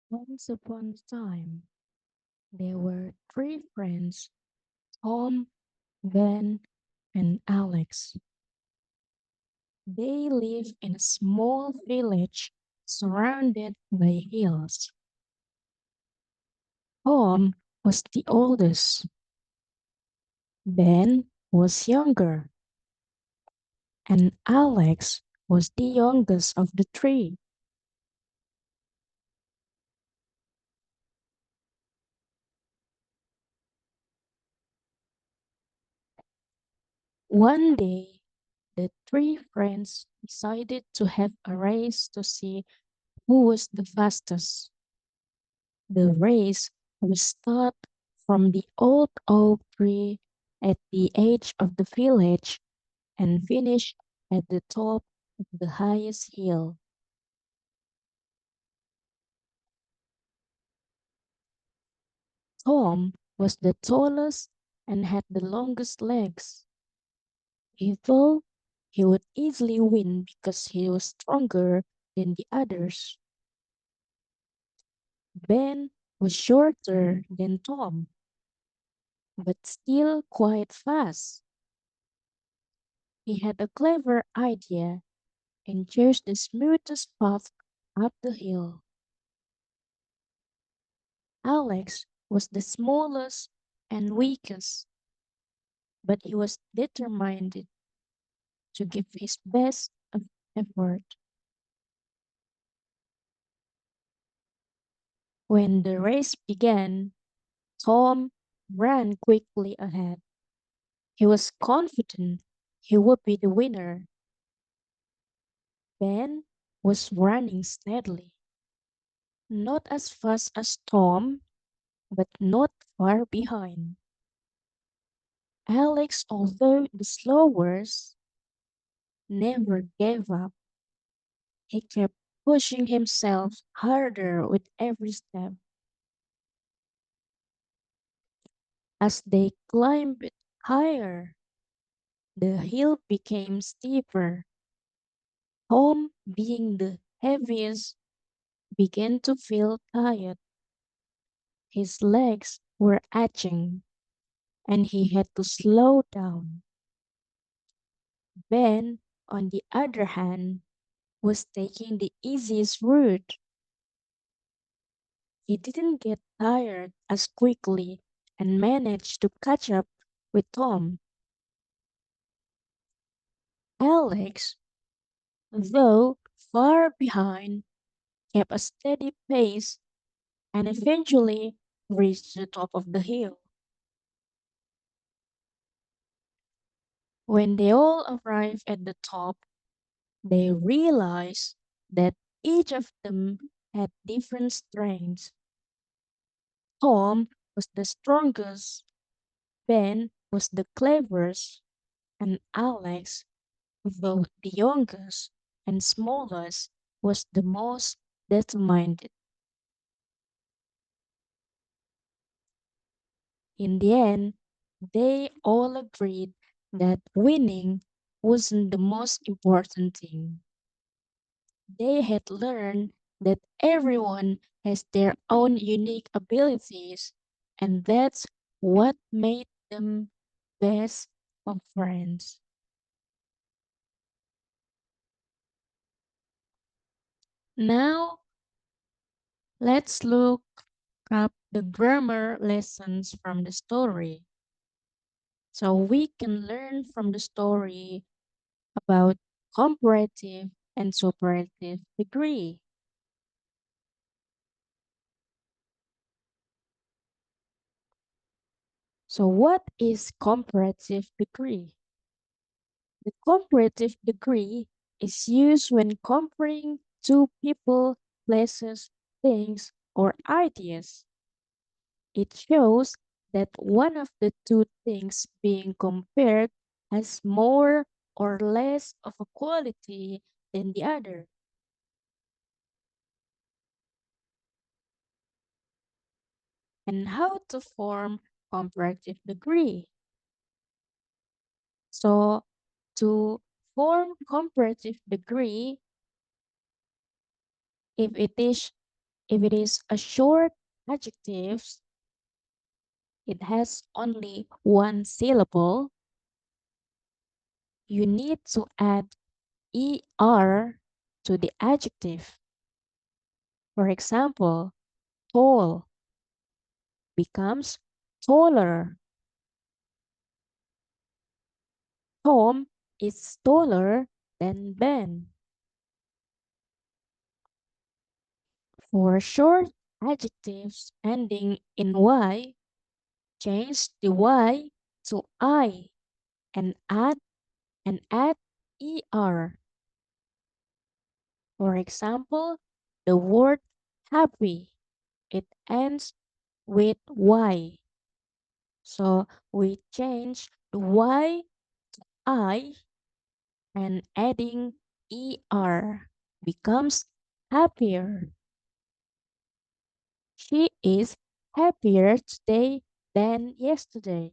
Once upon a time, there were three friends, Tom, Ben, and Alex. They lived in a small village surrounded by hills. Tom was the oldest, Ben was younger, and Alex was the youngest of the three. One day, the three friends decided to have a race to see who was the fastest. The race would start from the old oak tree at the edge of the village and finish at the top of the highest hill. Tom was the tallest and had the longest legs. He thought he would easily win because he was stronger than the others. Ben was shorter than Tom, but still quite fast. He had a clever idea and chose the smoothest path up the hill. Alex was the smallest and weakest, but he was determined to give his best effort. When the race began, Tom ran quickly ahead. He was confident he would be the winner. Ben was running steadily, not as fast as Tom, but not far behind. Alex, although the slowest, never gave up. He kept pushing himself harder with every step. As they climbed higher, the hill became steeper. Tom, being the heaviest, began to feel tired. His legs were aching, and he had to slow down. Ben, on the other hand, was taking the easiest route. He didn't get tired as quickly and managed to catch up with Tom. Alex, though far behind, kept a steady pace and eventually reached the top of the hill. When they all arrived at the top, they realized that each of them had different strengths. Tom was the strongest, Ben was the cleverest, and Alex, though the youngest and smallest, was the most determined. In the end, they all agreed that winning wasn't the most important thing. They had learned that everyone has their own unique abilities, and that's what made them best of friends. Now, let's look up the grammar lessons from the story. So we can learn from the story about comparative and superlative degree. So what is comparative degree? The comparative degree is used when comparing two people, places, things, or ideas. It shows that one of the two things being compared has more or less of a quality than the other. And how to form comparative degree. So to form comparative degree, if it is If it is a short adjective, it has only one syllable, you need to add er to the adjective. For example, tall becomes taller. Tom is taller than Ben. For short adjectives ending in y, change the y to I and add er. For example, the word happy, it ends with y. So we change the y I and adding er becomes happier. She is happier today than yesterday.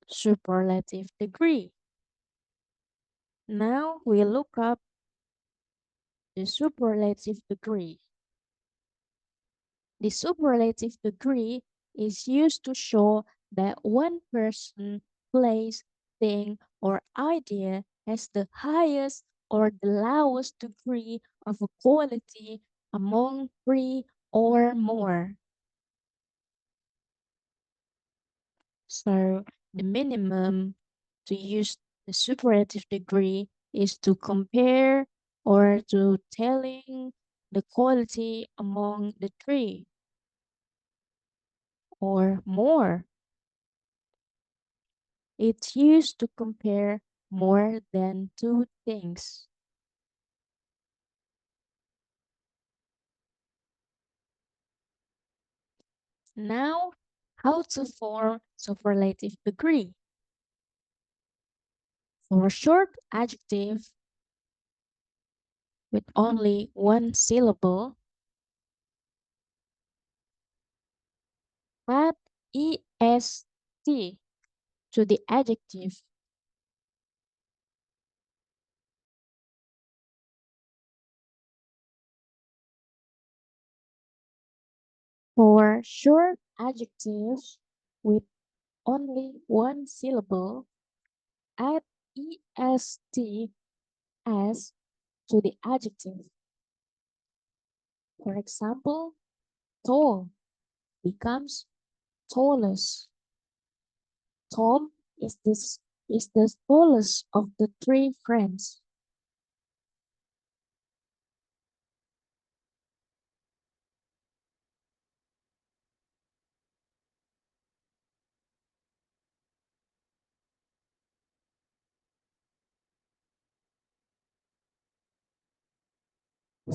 Superlative degree. Now we look up the superlative degree. The superlative degree is used to show that one person, place, thing, or idea has the highest or the lowest degree of equality among three or more. So the minimum to use the superlative degree is to compare or to telling the quality among the three or more. It's used to compare more than two things. Now, how to form superlative degree? For a short adjective with only one syllable, add est to the adjective. For short adjectives with only one syllable, add est as to the adjective. For example, tall becomes tallest. Tom is the tallest of the three friends.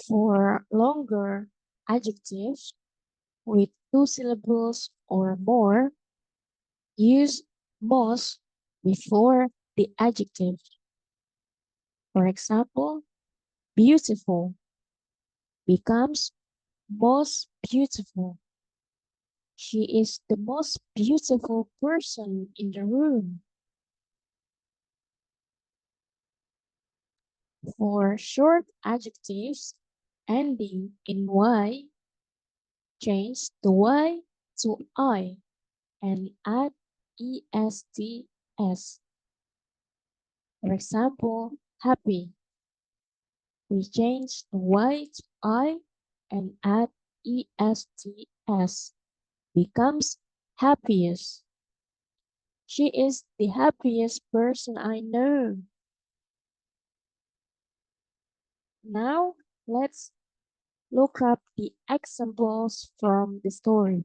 For longer adjectives with two syllables or more, use most before the adjective. For example, beautiful becomes most beautiful. She is the most beautiful person in the room. For short adjectives ending in y, change the y to I and add ESTS. For example, happy. We change the y to I and add ESTS. Becomes happiest. She is the happiest person I know. Now, let's look up the examples from the story.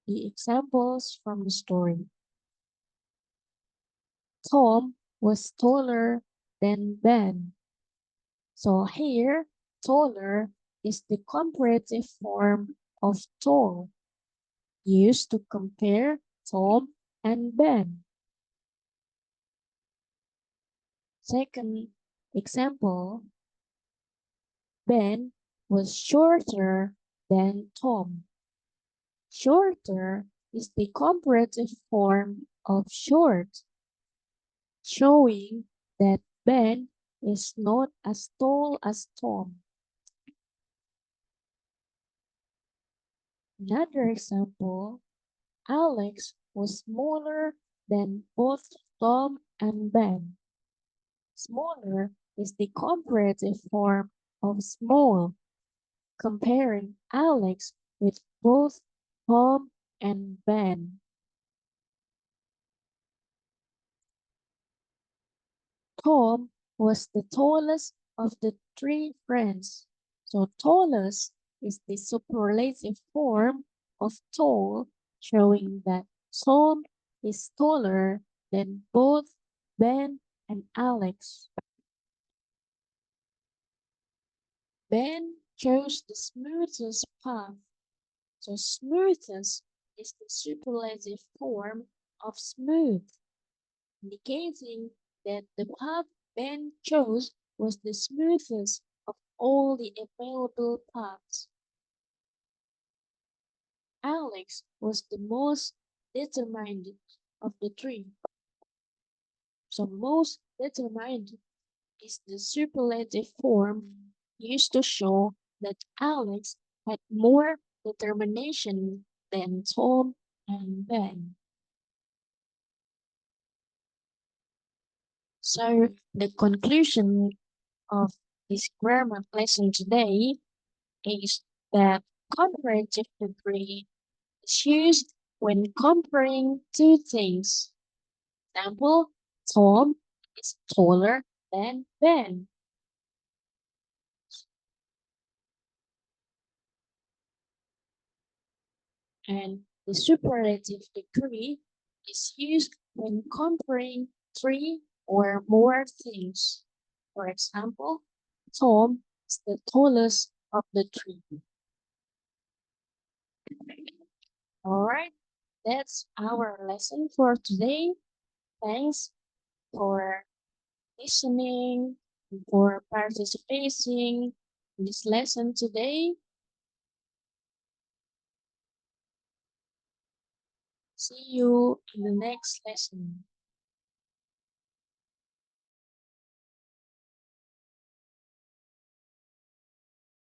The examples from the story. Tom was taller than Ben. So here, taller is the comparative form of tall, used to compare Tom and Ben. Second example, Ben was shorter than Tom. Shorter is the comparative form of short, showing that Ben is not as tall as Tom. Another example, Alex was smaller than both Tom and Ben. Smaller is the comparative form of small, comparing Alex with both Tom and Ben. Tom was the tallest of the three friends. So tallest is the superlative form of tall, showing that Tom is taller than both Ben and Alex. Ben chose the smoothest path. So smoothest is the superlative form of smooth, indicating that the path Ben chose was the smoothest of all the available paths. Alex was the most determined of the three. So most determined is the superlative form used to show that Alex had more determination than Tom and Ben. So the conclusion of this grammar lesson today is that comparative degree is used when comparing two things. Example, Tom is taller than Ben. And the superlative degree is used when comparing three or more things. For example, Tom is the tallest of the three. All right, that's our lesson for today. Thanks for listening, for participating in this lesson today. See you in the next lesson.